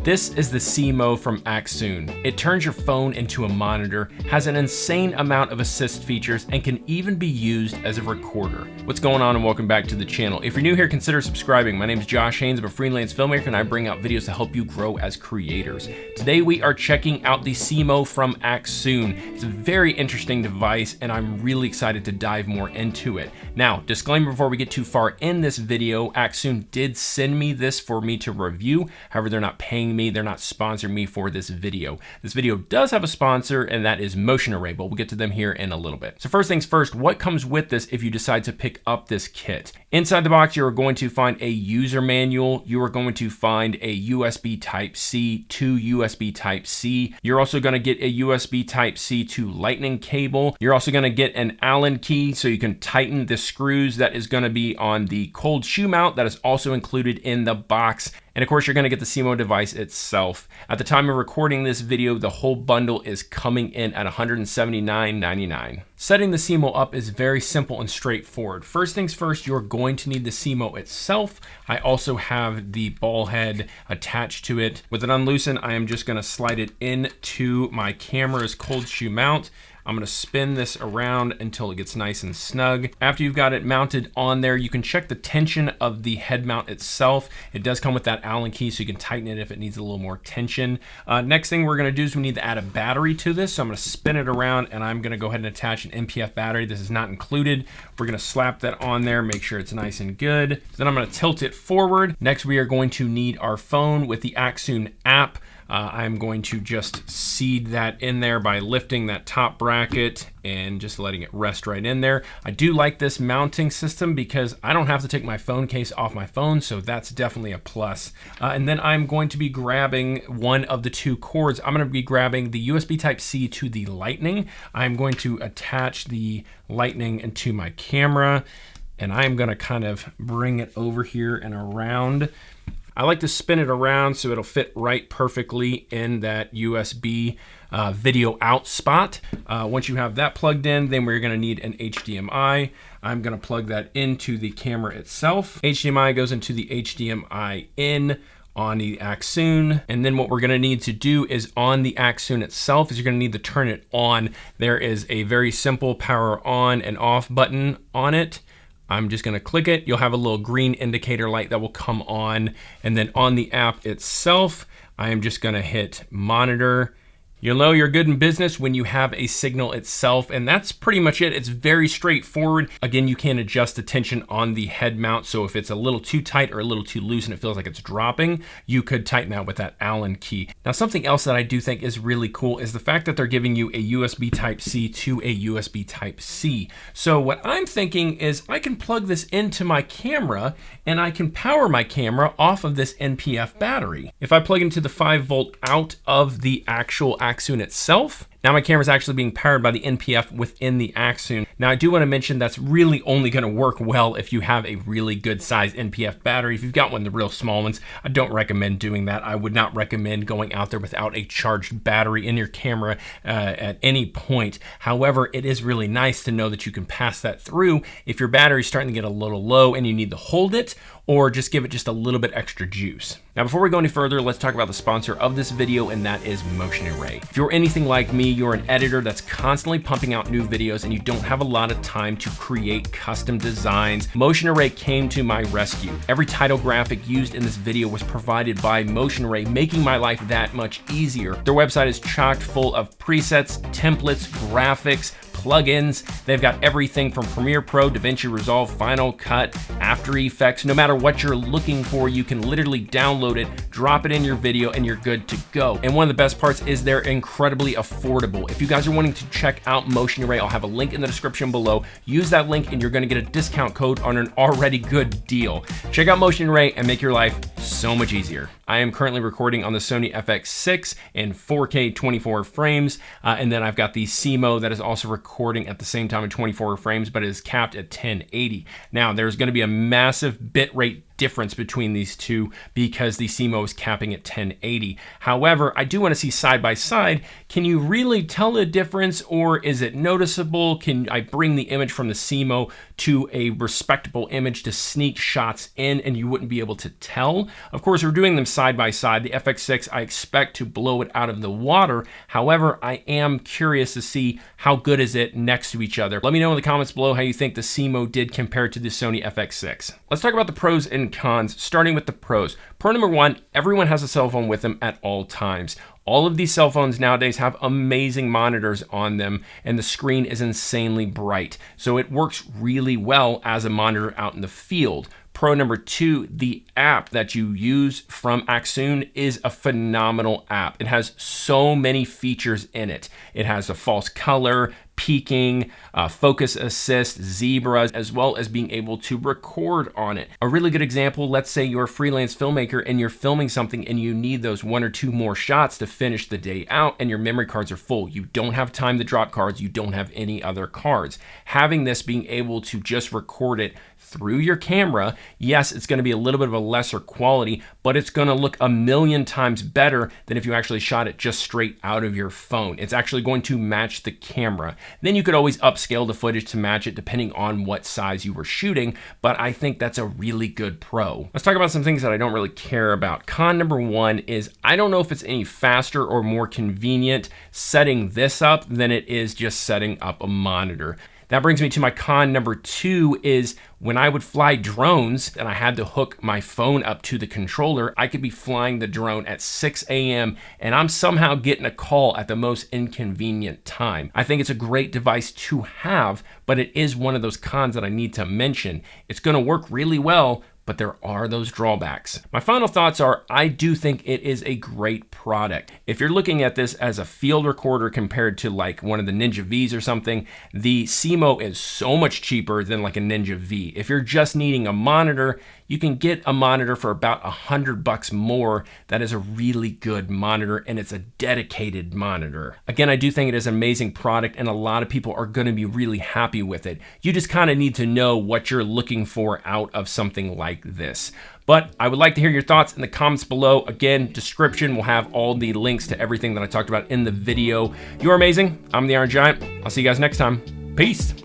This is the SeeMo from Accsoon. It turns your phone into a monitor, has an insane amount of assist features, and can even be used as a recorder. What's going on, and welcome back to the channel. If you're new here, consider subscribing. My name is Josh Haynes. I'm a freelance filmmaker, and I bring out videos to help you grow as creators. Today we are checking out the SeeMo from Accsoon. It's a very interesting device, and I'm really excited to dive more into it. Now, disclaimer before we get too far in this video, Accsoon did send me this for me to review. However, they're not paying me, they're not sponsoring me for this video. This video does have a sponsor, and that is Motion Array, but we'll get to them here in a little bit. So first things first, what comes with this if you decide to pick up this kit? Inside the box, you're going to find a user manual. You are going to find a USB Type-C to USB Type-C. You're also going to get a USB Type-C to Lightning cable. You're also going to get an Allen key so you can tighten the screws that is going to be on the cold shoe mount that is also included in the box. And of course, you're gonna get the SeeMo device itself. At the time of recording this video, the whole bundle is coming in at $179.99. Setting the SeeMo up is very simple and straightforward. First things first, you're going to need the SeeMo itself. I also have the ball head attached to it. With it unloosened, I am just gonna slide it into my camera's cold shoe mount. I'm gonna spin this around until it gets nice and snug. After you've got it mounted on there, you can check the tension of the head mount itself. It does come with that Allen key, so you can tighten it if it needs a little more tension. Next thing we're gonna do is we need to add a battery to this. So I'm gonna spin it around, and I'm gonna go ahead and attach an NPF battery. This is not included. We're gonna slap that on there, make sure it's nice and good. Then I'm gonna tilt it forward. Next, we are going to need our phone with the Accsoon app. I'm going to just seed that in there by lifting that top bracket and just letting it rest right in there. I do like this mounting system because I don't have to take my phone case off my phone, so that's definitely a plus. And then I'm going to be grabbing one of the two cords. I'm gonna be grabbing the USB Type-C to the Lightning. I'm going to attach the Lightning into my camera, and I'm gonna kind of bring it over here and around. I like to spin it around so it'll fit right perfectly in that USB video out spot. Once you have that plugged in, then we're gonna need an HDMI. I'm gonna plug that into the camera itself. HDMI goes into the HDMI in on the Accsoon. And then what we're gonna need to do is on the Accsoon itself is you're gonna need to turn it on. There is a very simple power on and off button on it. I'm just gonna click it. You'll have a little green indicator light that will come on. And then on the app itself, I am just gonna hit monitor. You'll know you're good in business when you have a signal itself, and that's pretty much it. It's very straightforward. Again, you can adjust the tension on the head mount, so if it's a little too tight or a little too loose and it feels like it's dropping, you could tighten that with that Allen key. Now, something else that I do think is really cool is the fact that they're giving you a USB Type-C to a USB Type-C. So what I'm thinking is I can plug this into my camera and I can power my camera off of this NPF battery. If I plug into the 5-volt out of the actual Accsoon itself, now my camera is actually being powered by the NPF within the Accsoon. Now I do want to mention that's really only going to work well if you have a really good size NPF battery. If you've got one of the real small ones, I don't recommend doing that. I would not recommend going out there without a charged battery in your camera at any point. However, it is really nice to know that you can pass that through if your battery is starting to get a little low and you need to hold it, or just give it just a little bit extra juice. Now, before we go any further, let's talk about the sponsor of this video, and that is Motion Array. If you're anything like me, you're an editor that's constantly pumping out new videos and you don't have a lot of time to create custom designs. Motion Array came to my rescue. Every title graphic used in this video was provided by Motion Array, making my life that much easier. Their website is chock full of presets, templates, graphics, plugins. They've got everything from Premiere Pro, DaVinci Resolve, Final Cut, After Effects. No matter what you're looking for, you can literally download it, drop it in your video, and you're good to go. And one of the best parts is they're incredibly affordable. If you guys are wanting to check out Motion Array, I'll have a link in the description below. Use that link and you're gonna get a discount code on an already good deal. Check out Motion Array and make your life so much easier. I am currently recording on the Sony FX6 in 4K 24 frames, and then I've got the SeeMo that is also recording at the same time in 24 frames, but it is capped at 1080. Now, there's gonna be a massive bitrate difference between these two because the SeeMo is capping at 1080. However, I do want to see side by side. Can you really tell a difference, or is it noticeable? Can I bring the image from the SeeMo to a respectable image to sneak shots in and you wouldn't be able to tell? Of course, we're doing them side by side. The FX6, I expect to blow it out of the water. However, I am curious to see how good is it next to each other. Let me know in the comments below how you think the SeeMo did compared to the Sony FX6. Let's talk about the pros and cons, starting with the pros. Pro number one, everyone has a cell phone with them at all times. All of these cell phones nowadays have amazing monitors on them, and the screen is insanely bright. So it works really well as a monitor out in the field. Pro number two, the app that you use from Accsoon is a phenomenal app. It has so many features in it. It has a false color, peaking, focus assist, zebras, as well as being able to record on it. A really good example, let's say you're a freelance filmmaker and you're filming something and you need those 1 or 2 more shots to finish the day out and your memory cards are full. You don't have time to drop cards, you don't have any other cards. Having this, being able to just record it through your camera, yes, it's going to be a little bit of a lesser quality, but it's going to look a million times better than if you actually shot it just straight out of your phone. It's actually going to match the camera. Then you could always upscale the footage to match it depending on what size you were shooting, but I think that's a really good pro. Let's talk about some things that I don't really care about. Con number one is I don't know if it's any faster or more convenient setting this up than it is just setting up a monitor. That brings me to my con number two is when I would fly drones and I had to hook my phone up to the controller, I could be flying the drone at 6 a.m. and I'm somehow getting a call at the most inconvenient time. I think it's a great device to have, but it is one of those cons that I need to mention. It's going to work really well, but there are those drawbacks. My final thoughts are, I do think it is a great product. If you're looking at this as a field recorder compared to like one of the Ninja V's or something, the SeeMo is so much cheaper than like a Ninja V. If you're just needing a monitor, you can get a monitor for about $100 more. That is a really good monitor, and it's a dedicated monitor. Again, I do think it is an amazing product, and a lot of people are gonna be really happy with it. You just kind of need to know what you're looking for out of something like this. But I would like to hear your thoughts in the comments below. Again, description will have all the links to everything that I talked about in the video. You are amazing. I'm the Iron Giant. I'll see you guys next time. Peace.